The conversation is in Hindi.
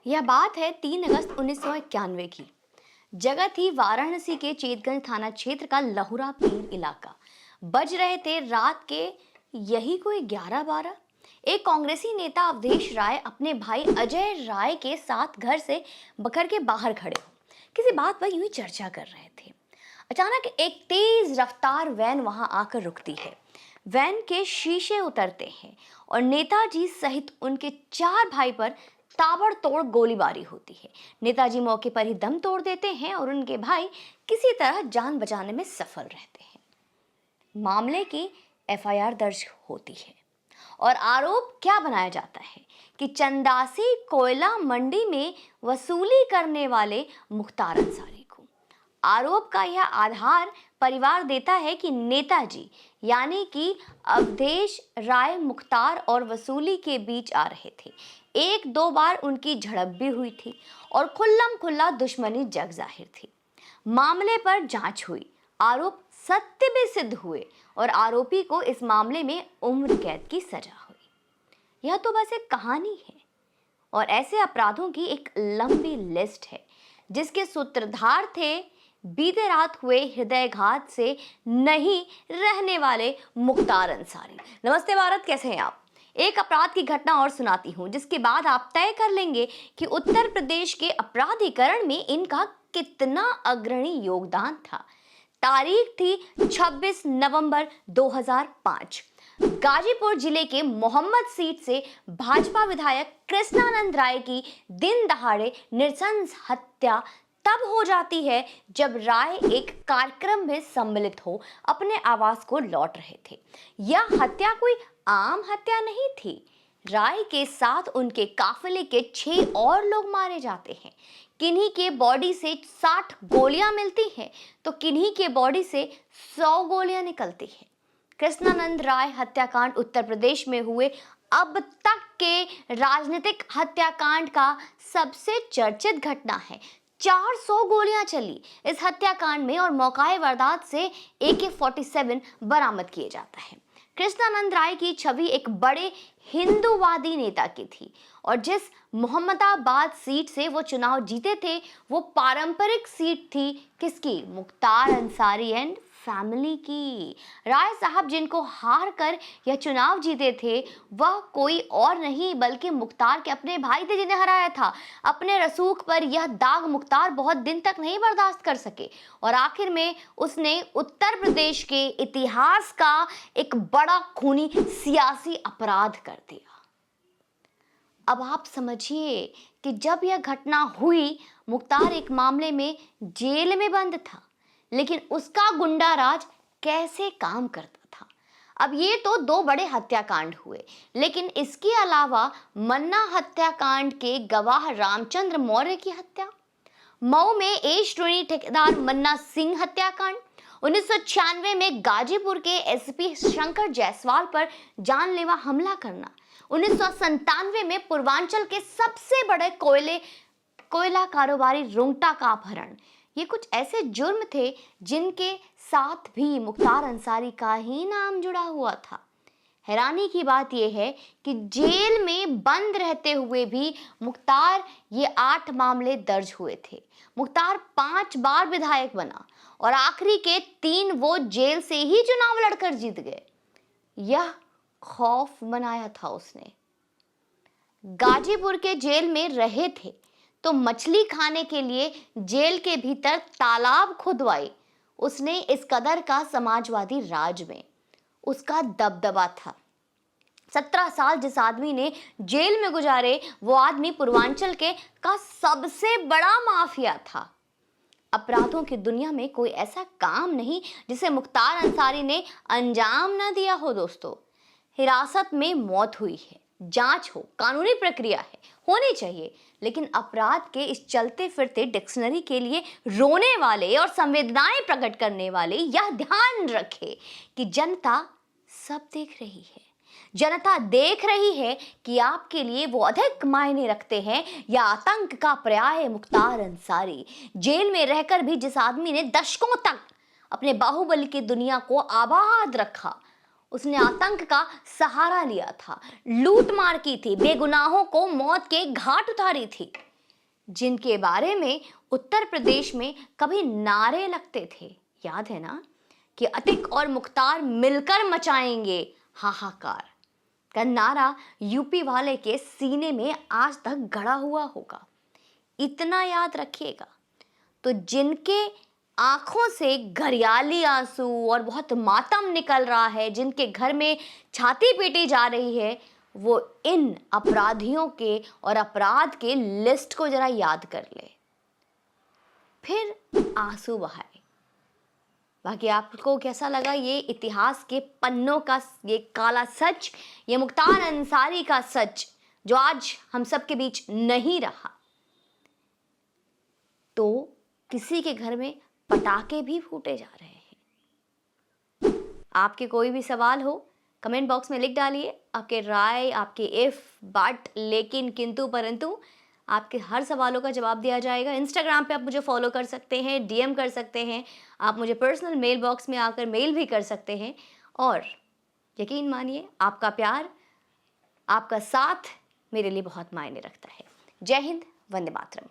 यह बात है 3 अगस्त 1991 की। जगह थी वाराणसी के चेतगंज थाना क्षेत्र का लहुरा पीर इलाका। बज रहे थे रात के यही कोई 11-12। एक कांग्रेसी नेता अवधेश राय अपने भाई अजय राय के साथ घर से घर के बाहर खड़े किसी बात पर यूं ही चर्चा कर रहे थे। अचानक एक तेज रफ्तार वैन वहां आकर रुकती है। वैन के शीशे उतरते हैं और नेताजी सहित उनके 4 भाई पर ताबड़तोड़ गोलीबारी होती है। नेताजी मौके पर ही दम तोड़ देते हैं और उनके भाई किसी तरह जान बचाने में सफल रहते हैं। मामले की एफआईआर दर्ज होती है और आरोप क्या बनाया जाता है कि चंदासी कोयला मंडी में वसूली करने वाले मुख्तार अंसारी को। आरोप का यह आधार परिवार देता है कि नेताजी यानी कि अवधेश राय मुख्तार और वसूली के बीच आ रहे थे। 1-2 बार उनकी झड़प भी हुई थी और खुल्लम खुल्ला दुश्मनी जग जाहिर थी। मामले पर जांच हुई, आरोप सत्य भी सिद्ध हुए और आरोपी को इस मामले में उम्र कैद की सजा हुई। यह तो बस एक कहानी है और ऐसे अपराधों की एक लंबी लिस्ट है जिसके सूत्रधार थे बीते रात हुए हृदयघात से नहीं रहने वाले मुख्तार अंसारी। नमस्ते भारत, कैसे हैं आप? एक अपराध की घटना और सुनाती हूं जिसके बाद आप तय कर लेंगे कि उत्तर प्रदेश के अपराधीकरण में इनका कितना अग्रणी योगदान था। तारीख थी 26 नवंबर 2005। गाजीपुर जिले के मोहम्मद सीट से भाजपा विधायक कृष्णानंद राय की दिन दहाड़े नृशंस हत्या तब हो जाती है जब राय एक कार्यक्रम में सम्मिलित हो अपने आवास को लौट रहे थे। यह हत्या कोई आम हत्या नहीं थी। राय के साथ उनके काफिले के 6 और लोग मारे जाते हैं। किन्हीं के बॉडी से 60 गोलियां मिलती हैं तो किन्हीं के बॉडी से 100 गोलियां निकलती हैं। कृष्णानंद राय हत्याकांड उत्तर प्रदेश में हुए अब तक के राजनीतिक हत्याकांड का सबसे चर्चित घटना है। 400 गोलियां चली इस हत्याकांड में और मौकाए वारदात से AK-47 बरामद किए जाता है। कृष्णानंद राय की छवि एक बड़े हिंदूवादी नेता की थी और जिस मोहम्मदाबाद सीट से वो चुनाव जीते थे वो पारंपरिक सीट थी किसकी? मुख्तार अंसारी एंड फैमिली की। राय साहब जिनको हार कर यह चुनाव जीते थे वह कोई और नहीं बल्कि मुख्तार के अपने भाई थे जिन्हें हराया था। अपने रसूख पर यह दाग मुख्तार बहुत दिन तक नहीं बर्दाश्त कर सके और आखिर में उसने उत्तर प्रदेश के इतिहास का एक बड़ा खूनी सियासी अपराध कर दिया। अब आप समझिए कि जब यह घटना हुई मुख्तार एक मामले में जेल में बंद था, लेकिन उसका गुंडा राज कैसे काम करता था। अब ये तो 2 बड़े हत्याकांड हुए, लेकिन इसके अलावा मन्ना हत्याकांड के गवाह रामचंद्र मौर्य की हत्या, मऊ में एश-टूनी ठेकेदार मन्ना सिंह हत्याकांड, 1996 में गाजीपुर के एसपी शंकर जायसवाल पर जानलेवा हमला करना, 1997 में पूर्वांचल के सबसे बड़े कोयला कारोबारी रुंगटा का अपहरण। ये कुछ ऐसे जुर्म थे जिनके साथ भी मुख्तार अंसारी का ही नाम जुड़ा हुआ था। हैरानी की बात यह है कि जेल में बंद रहते हुए भी मुख्तार ये 8 मामले दर्ज हुए थे। मुख्तार 5 बार विधायक बना और आखिरी के 3 वो जेल से ही चुनाव लड़कर जीत गए। यह खौफ बनाया था उसने। गाजीपुर के जेल में रहे थे तो मछली खाने के लिए जेल के भीतर तालाब खुदवाई। उसने इस कदर का समाजवादी राज में उसका दबदबा था। 17 साल जिस आदमी ने जेल में गुजारे वो आदमी पूर्वांचल का सबसे बड़ा माफिया था। अपराधों की दुनिया में कोई ऐसा काम नहीं जिसे मुख्तार अंसारी ने अंजाम न दिया हो। दोस्तों, हिरासत में मौत हुई है, जांच हो, कानूनी प्रक्रिया है, होनी चाहिए, लेकिन अपराध के इस चलते फिरते डिक्शनरी के लिए रोने वाले और संवेदनाएं प्रकट करने वाले यह ध्यान रखे कि जनता सब देख रही है। जनता देख रही है कि आपके लिए वो अधिक मायने रखते हैं या आतंक का पर्याय मुख्तार अंसारी। जेल में रहकर भी जिस आदमी ने दशकों तक अपने बाहुबली की दुनिया को आबाद रखा, उसने आतंक का सहारा लिया था, लूट मार की थी, बेगुनाहों को मौत के घाट उतारी थी। जिनके बारे में उत्तर प्रदेश में कभी नारे लगते थे, याद है ना, कि अतिक और मुख्तार मिलकर मचाएंगे हाहाकार का नारा यूपी वाले के सीने में आज तक गड़ा हुआ होगा। इतना याद रखिएगा। तो जिनके आंखों से घरियाली आंसू और बहुत मातम निकल रहा है, जिनके घर में छाती पीटी जा रही है, वो इन अपराधियों के और अपराध के लिस्ट को जरा याद कर ले, फिर आंसू बहाए। बाकी आपको कैसा लगा ये इतिहास के पन्नों का ये काला सच, ये मुख्तार अंसारी का सच जो आज हम सब के बीच नहीं रहा? तो किसी के घर में पटाखे भी फूटे जा रहे हैं। आपके कोई भी सवाल हो कमेंट बॉक्स में लिख डालिए। आपके राय, आपके इफ, बट, लेकिन, किंतु, परंतु, आपके हर सवालों का जवाब दिया जाएगा। इंस्टाग्राम पे आप मुझे फॉलो कर सकते हैं, डीएम कर सकते हैं, आप मुझे पर्सनल मेल बॉक्स में आकर मेल भी कर सकते हैं। और यकीन मानिए, आपका प्यार, आपका साथ मेरे लिए बहुत मायने रखता है। जय हिंद, वंदे मातरम।